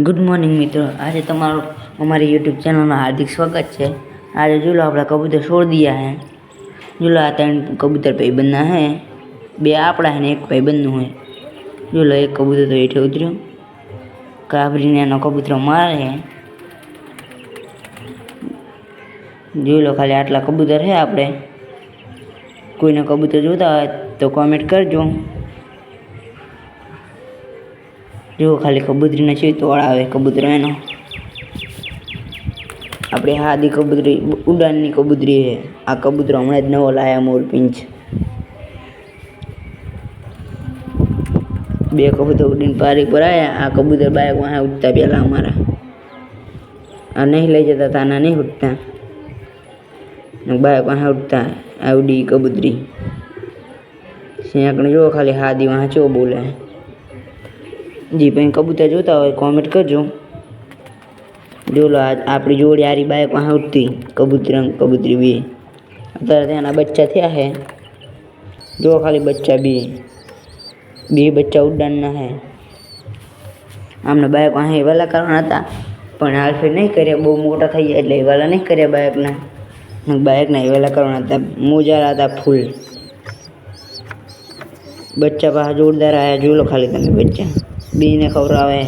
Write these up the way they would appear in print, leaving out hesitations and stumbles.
Good morning મિત્રો, આજે તમારું हमारी यूट्यूब चैनल में हार्दिक स्वागत है। आज जो लो अपना कबूतर छोड़ दिया है। जो लो आता कबूतर भाई बनना है, बे आपड़ा है ने एक भाई बनू है। जो लो एक कबूतर तो हेठे उतर्यो, काबरी ने कबूतर मारे है। जो लो खाली आटला कबूतर है। आपणे कोई ने कबूतर जोता हो तो कॉमेंट करजो। जो खाली कबूतरी ने चेतो आवे कबूतर एनो अपनी हादी कबूतरी उड़ानी कबूतरी है। आ कबूतर हमने ज नवो लाया मोरपींछ। बे कबूतर उड़ीने पारी पर आया। आ कबूतर बाइक वहाँ उठता पहला हमारा आ नहीं ले जाता था, ना नहीं उठता बाइक वहाँ उठता आवड़ी कबूतरी सियाकने जो खाली हादी वहाँ चो बोले जी। भाई कबूतर जोता हो कॉमेंट करजो। जो लो आज आपकी जोड़ी आ रही बाइक वहाँ उठती कबूतरी भी अत्यारे बच्चा थे है। जो खाली बच्चा बी बच्चा उड़ाना है। आमने बाइक वहाँ वाला करवाना था पण हाल फिर नहीं करे, बहु मोटा थी गया एटले वाला नहीं करे। बाइक ने वाला करवाना था। मोजा रहा था फूल बच्चा पास जोरदार आया। जो लो खाली तमे बच्चा बी ने खवरावे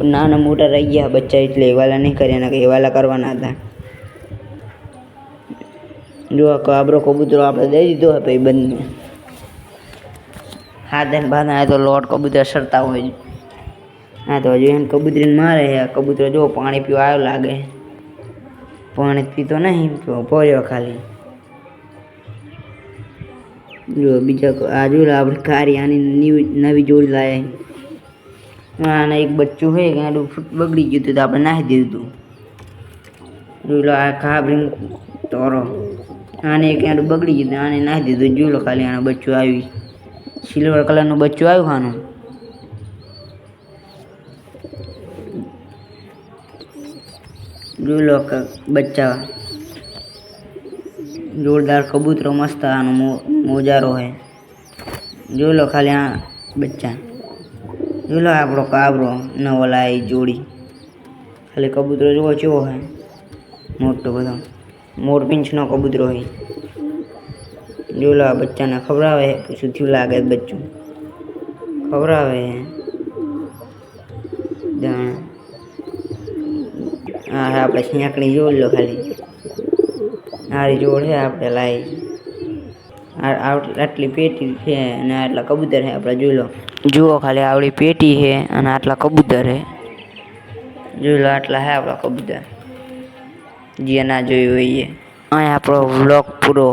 नाना मोटा रही गया बच्चा एटले वाला नहीं करे, ना कि वाला करवाना था। जो काबरो कबूतर आपने दे दीधो है भाई बंद में हाथ दिन बांधा है तो लौट कबूतर सरता हो। हाँ तो हजू कबूतरी मारे है। कबूतर जो पानी पीवा आयो लागे, पानी पीतो नहीं पोर्यो खाली। जो बीजा आज आप कारी आनी नवी जोड़ी लाए। आने एक बच्चू है बगड़ी गयु तो आपने नाखी दीधुं। जो खाबरी तोरो आने एक बगड़ी गयु आने नाखी दीधुं। जो खाली आने बच्चू आई सिल्वर कलर नु बच्चू आयु खानु। जो बच्चा जोरदार कबूतर मस्त आनो मोजारो है। जो लो खाली आ बच्चा जो लो आपड़ो काबरो नवो लाई जोड़ी खाली कबूतर जो चो है मोटो बधो मोरपींछ नो कबूतरो है। जो लो बच्चा ने खबरावे है पूछू थी लागे बच्चू खबरावे है दाना। हाँ है अपने सियाकनी जोड़ लो खाली आरी जोड़ है आपने लाई आटली पेटी है ने आटला कबूतर है। अपना जो लो जुओ खाली आवड़ी पेटी है और आटला कबूतर है। जो लो आटला है अपना कबूतर जी ना जो ये। आ आप व्लॉग पूरो।